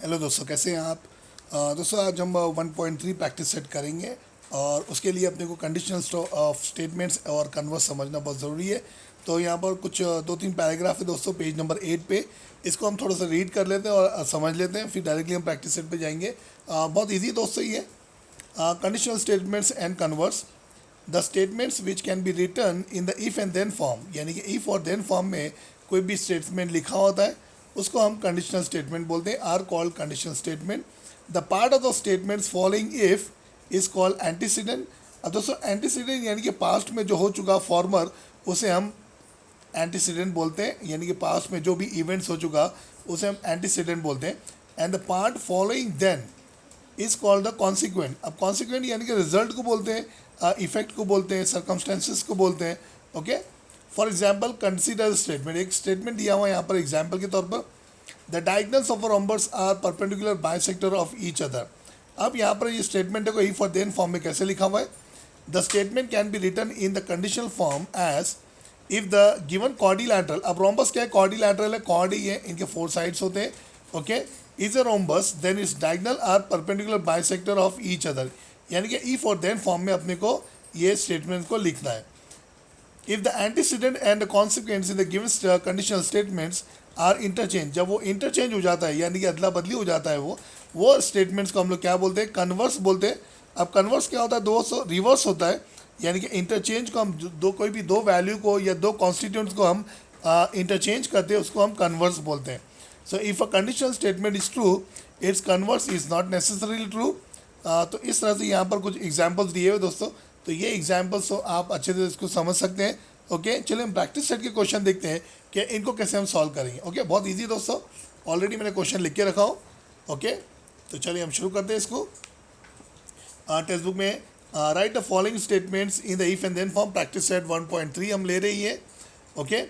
Hello दोस्तों, कैसे हैं आप। दोस्तों आज हम 1.3 प्रैक्टिस सेट करेंगे और उसके लिए अपने को कंडीशनल ऑफ स्टेटमेंट्स और कन्वर्स समझना बहुत ज़रूरी है। तो यहाँ पर कुछ दो तीन पैराग्राफ है दोस्तों, पेज नंबर 8 पे। इसको हम थोड़ा सा रीड कर लेते हैं और समझ लेते हैं, फिर डायरेक्टली हम प्रैक्टिस सेट पे जाएंगे। बहुत ईजी दोस्तों ये। Conditional statements and converse, the statements which can be written in the if and then form, यानी कि इफ़ और देन फॉर्म में कोई भी स्टेटमेंट लिखा होता है उसको हम कंडीशनल स्टेटमेंट बोलते हैं, are called conditional statement. The part of the statements following if is called antecedent. अब दोस्तों एंटीसीडेंट यानी कि पास्ट में जो हो चुका फॉर्मर, उसे हम एंटीसीडेंट बोलते हैं, यानी कि पास्ट में जो भी इवेंट्स हो चुका उसे हम एंटीसीडेंट बोलते हैं। And the part following then is called the consequent. अब कॉन्सिक्वेंट यानी कि रिजल्ट को बोलते हैं, इफेक्ट को बोलते हैं, सर्कमस्टेंसेस को बोलते हैं। Okay, for example consider statement, एक स्टेटमेंट दिया हुआ है यहाँ पर एग्जाम्पल के तौर पर, the diagonals of rhombus are perpendicular bisector of each other. अब यहाँ पर ये स्टेटमेंट है को इफ और देन फॉर्म में कैसे लिखा हुआ है। The statement can be written in the conditional form as if the given quadrilateral. अब रोम्बस क्या है, क्वाड्रिलैटरल है, क्वाड ही है, इनके 4 साइड्स होते हैं। Okay, is a rhombus then its diagonal are perpendicular bisector of each other, यानी कि इफ और देन फॉर्म में अपने को ये स्टेटमेंट को लिखना है। If the antecedent and the consequence in the given conditional statements are interchange, जब वो इंटरचेंज हो जाता है यानी कि अदला बदली हो जाता है, वो स्टेटमेंट्स को हम लोग क्या बोलते हैं, कन्वर्स बोलते हैं। अब कन्वर्स क्या होता है दोस्तों, रिवर्स होता है, यानी कि इंटरचेंज को हम कोई भी दो वैल्यू को या दो कॉन्स्टिट्यूंट्स को हम इंटरचेंज करते हैं, उसको हम कन्वर्स बोलते हैं। So if a conditional statement is true, it's converse is not necessarily true. तो इस तरह से यहाँ पर कुछ एग्जाम्पल्स दिए हुए दोस्तों, तो ये एग्जाम्पल्स तो आप अच्छे से इसको समझ सकते हैं। ओके, चलिए हम प्रैक्टिस सेट के क्वेश्चन देखते हैं कि इनको कैसे हम सॉल्व करेंगे। ओके, बहुत इजी दोस्तों, ऑलरेडी मैंने क्वेश्चन लिख के रखा हूँ। ओके, तो चलिए हम शुरू करते हैं इसको। टेक्स्ट बुक में write the following statements in the if and then form, practice set 1.3 हम ले रही है। Okay,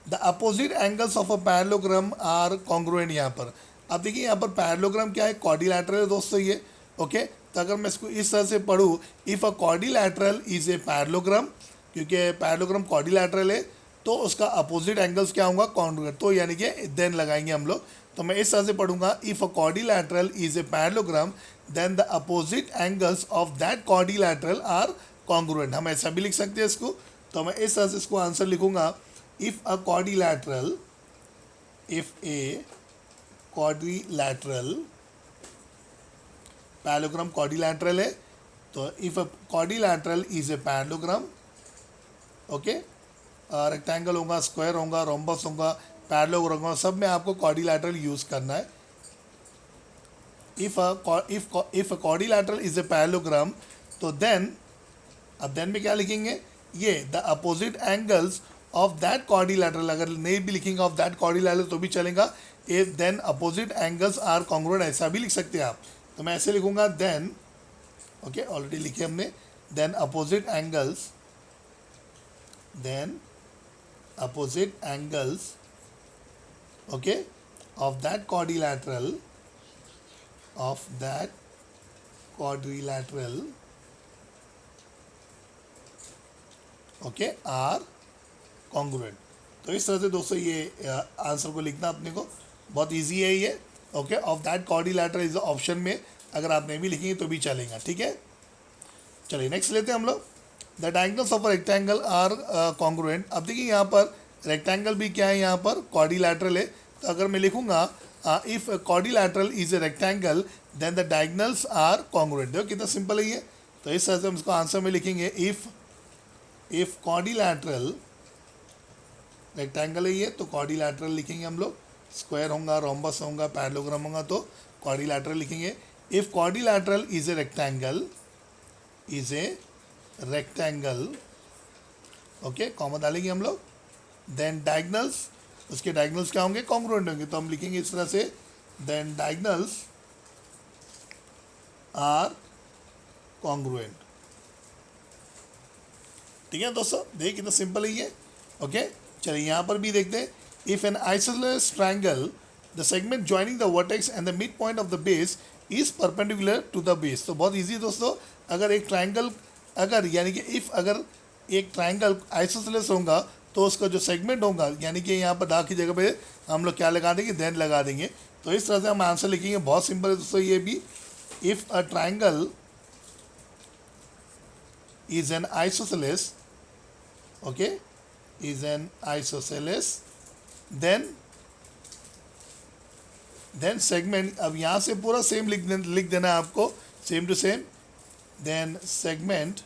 the opposite angles of a parallelogram are congruent. यहाँ पर अब देखिए, यहाँ पर पैरेललोग्राम क्या है, क्वाड्रिलैटरल है दोस्तों ये। ओके, तो अगर मैं इसको इस तरह से पढ़ूँ, if a quadrilateral is a parallelogram, क्योंकि पैरेललोग्राम क्वाड्रिलैटरल है तो उसका अपोजिट एंगल्स क्या होगा, कॉन्ग्रुएंट, तो यानी कि देन लगाएंगे हम लोग। तो मैं इस तरह से पढ़ूंगा, if a quadrilateral is a parallelogram then the opposite angles of that quadrilateral are congruent. हम ऐसा भी लिख सकते हैं इसको। तो मैं इस तरह से इसको आंसर लिखूंगा, if a quadrilateral, if A quadrilateral, parallelogram quadrilateral है, तो if a quadrilateral is a parallelogram, okay, rectangle होगा, स्क्वायर होगा, रोम्बस होगा, पैरेललोग्राम होगा, सब में आपको क्वाड्रिलैटरल यूज़ करना है। If a quadrilateral is a parallelogram, तो देन, अब देन में क्या लिखेंगे, ये the opposite angles of that quadrilateral, अगर नहीं भी लिखेंगे ऑफ दैट क्वाड्रिलैटरल तो भी चलेगा। If then opposite angles are congruent, ऐसा भी लिख सकते हैं आप। तो मैं ऐसे लिखूंगा, देन, ओके, ऑलरेडी लिखे हमने, then opposite angles, then opposite angles, okay, of that quadrilateral, of that quadrilateral, okay, are congruent. तो इस तरह से दोस्तों ये आंसर को लिखना अपने को बहुत इजी है ये। Okay, of that quadrilateral is option में, अगर आप नहीं भी लिखेंगे तो भी चलेगा, ठीक है। चलिए नेक्स्ट लेते हैं हम लोग, the diagonals of a rectangle are congruent. अब देखिए यहाँ पर रेक्टेंगल भी क्या है, यहाँ पर क्वाड्रिलैटरल है, तो अगर मैं लिखूंगा if quadrilateral is a rectangle then the diagonals are congruent. देखो कितना सिंपल है ये। तो इस तरह से हम इसको आंसर में लिखेंगे, इफ क्वाड्रिलैटरल, रेक्टेंगल है ये तो क्वाड्रिलैटरल लिखेंगे हम लोग, स्क्वायर होगा, रोम्बस होगा, पैरेललोग्राम होगा तो क्वाड्रिलैटरल लिखेंगे। If quadrilateral is a rectangle, is a rectangle, okay, comma डालेंगे हम लोग, देन डायगोनल्स, उसके डायगोनल्स क्या होंगे, कॉन्ग्रुएंट होंगे, तो हम लिखेंगे इस तरह से, देन डायगोनल्स आर कॉन्ग्रुएंट। ठीक है दोस्तों, देखिए कितना सिंपल है ये। ओके, चलिए यहाँ पर भी देखते हैं, if an isosceles triangle, the segment joining the vertex and the mid point of the base is perpendicular to the base. तो बहुत इजी दोस्तों, अगर एक ट्रायंगल, अगर यानी कि इफ अगर एक ट्रायंगल आइसोसेलेस होगा तो उसका जो सेगमेंट होगा, यानी कि यहाँ पर दा की जगह पे हम लोग क्या लगा देंगे, देन लगा देंगे। तो इस तरह से हम आंसर लिखेंगे, बहुत सिंपल है दोस्तों ये भी। If a triangle is an isosceles, okay, is an isosceles, then segment, अब यहाँ से पूरा सेम लिख देना है आपको, same to same. Then segment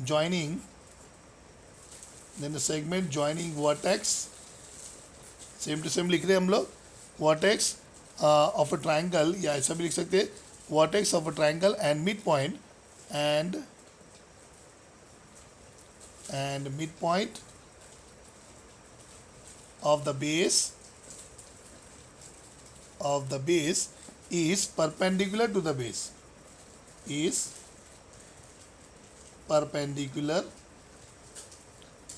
joining, then the segment joining vertex, same to same लिख रहे हैं हम लोग, वर्टेक्स ऑफ अ ट्राइंगल, या ऐसा भी लिख सकते हैं, vertex of a triangle and mid point, and midpoint of the base is perpendicular to the base, is perpendicular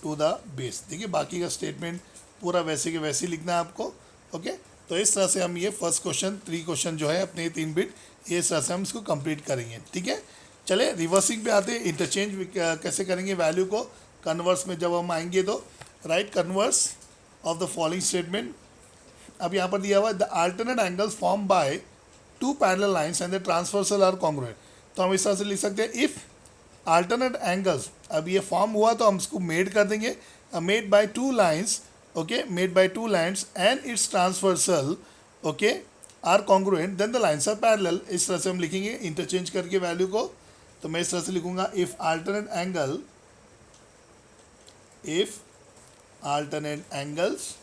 to the base। देखिए बाकी का स्टेटमेंट पूरा वैसे के वैसे ही लिखना है आपको, ओके। तो इस तरह से हम ये फर्स्ट क्वेश्चन 3 क्वेश्चन जो है अपने 3 बिट, ये इस तरह से हम इसको कंप्लीट करेंगे, ठीक है। चले रिवर्सिंग पे आते हैं, इंटरचेंज कैसे करेंगे वैल्यू को कन्वर्स में जब हम आएंगे। तो write converse of the following statement, अब यहाँ पर दिया हुआ है the alternate angles form by 2 parallel lines and the transversal are congruent. तो हम इस तरह से लिख सकते हैं, इफ़ अल्टरनेट एंगल्स, अब ये फॉर्म हुआ तो हम इसको मेड कर देंगे, made by 2 lines, okay, made by 2 lines and its transversal, okay, are congruent, then the lines are parallel. इस तरह से हम लिखेंगे इंटरचेंज करके वैल्यू को। तो मैं इस तरह से लिखूंगा, if alternate angles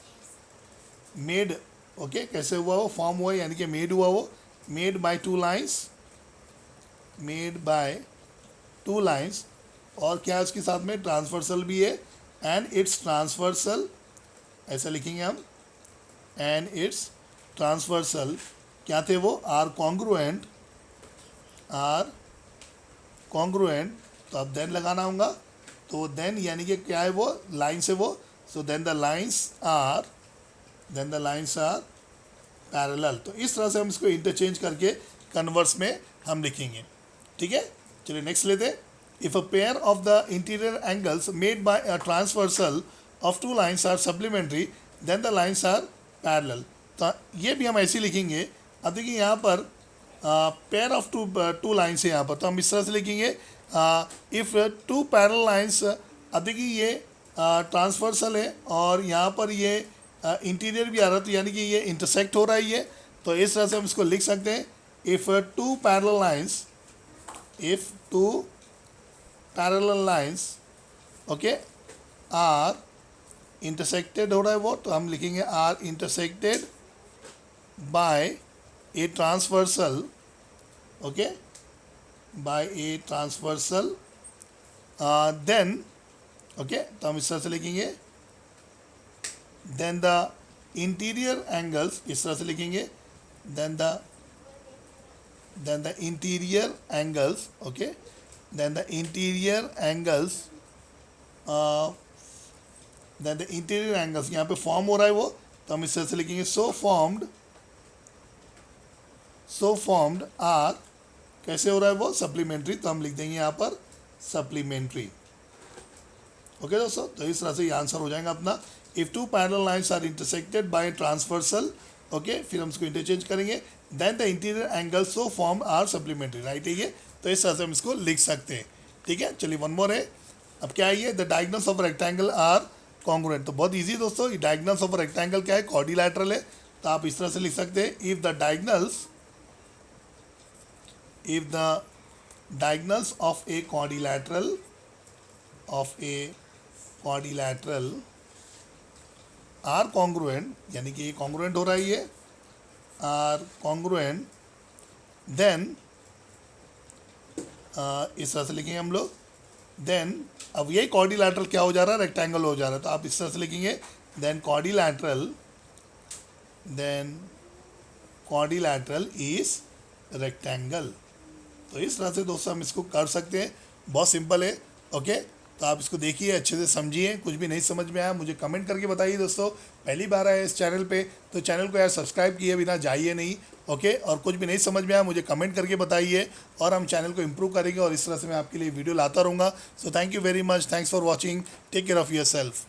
made, okay, कैसे हुआ वो, फॉर्म हुआ यानी कि मेड हुआ वो, made by 2 lines, made by 2 lines, और क्या उसके साथ में ट्रांसवर्सल भी है, एंड इट्स ट्रांसवर्सल, ऐसा लिखेंगे हम, एंड इट्स ट्रांसवर्सल क्या थे वो, आर कॉन्ग्रुएंट, तो अब देन लगाना होगा। तो देन यानी कि क्या है वो, लाइन से वो, so then the lines are parallel. तो इस तरह से हम इसको इंटरचेंज करके कन्वर्स में हम लिखेंगे, ठीक है। चलिए नेक्स्ट लेते। If a pair of the interior angles made by a transversal of 2 lines are supplementary, then the lines are parallel. तो ये भी हम ऐसे लिखेंगे। अब देखिए यहाँ पर पेयर ऑफ टू लाइन्स है यहाँ पर, तो हम इस तरह से लिखेंगे, इफ़ 2 पैरेलल लाइन्स, अब देखिए ये ट्रांसवर्सल है और यहाँ पर ये इंटीरियर भी आ रहा है, तो यानी कि ये इंटरसेक्ट हो रहा है ये। तो इस तरह से हम इसको लिख सकते हैं, if 2 parallel lines, okay, are intersected हो रहा है वो, तो हम लिखेंगे are intersected by a transversal, okay, by a transversal, then, okay, तो हम इस तरह से लिखेंगे, देन द इंटीरियर एंगल्स, इस तरह से लिखेंगे, then the interior angles, okay, then the interior angles, यहाँ पे फॉर्म हो रहा है वो, तो हम इस तरह से लिखेंगे, सो फॉर्म्ड आर, कैसे हो रहा है वो, सप्लीमेंट्री, तो हम लिख देंगे यहाँ पर सप्लीमेंट्री, ओके दोस्तों। तो इस तरह से ये आंसर हो जाएगा अपना, if 2 parallel lines are intersected by transversal, okay, फिर हम इसको इंटरचेंज करेंगे, then the interior angles so form are supplementary, right है ये। तो इस तरह से हम इसको लिख सकते हैं, ठीक है। चलिए वन मोर है, अब क्या है ये, the diagonals of rectangle are congruent. तो बहुत ईजी दोस्तों, ये डायगोनल्स ऑफ रेक्टेंगल क्या है, क्वाड्रिलैटरल है। तो आप इस तरह से लिख सकते हैं, if the diagonals of a quadrilateral are congruent, यानी कि ये कॉन्ग्रुएंट हो रहा है, ये आर कॉन्ग्रुएंट, देन इस तरह से लिखेंगे हम लोग, देन अब यही क्वाड्रिलैटरल क्या हो जा रहा है, रेक्टेंगल हो जा रहा है। तो आप इस तरह से लिखेंगे, देन क्वाड्रिलैटरल इज रेक्टेंगल। तो इस तरह से दोस्तों हम इसको कर सकते हैं, बहुत सिंपल है, ओके। तो आप इसको देखिए, अच्छे से समझिए, कुछ भी नहीं समझ में आया मुझे कमेंट करके बताइए दोस्तों। पहली बार आए इस चैनल पे तो चैनल को यार सब्सक्राइब किए बिना जाइए नहीं, ओके। और कुछ भी नहीं समझ में आया मुझे कमेंट करके बताइए, और हम चैनल को इम्प्रूव करेंगे, और इस तरह से मैं आपके लिए वीडियो लाता रहूँगा। So thank you very much, thanks for watching, take care of your self.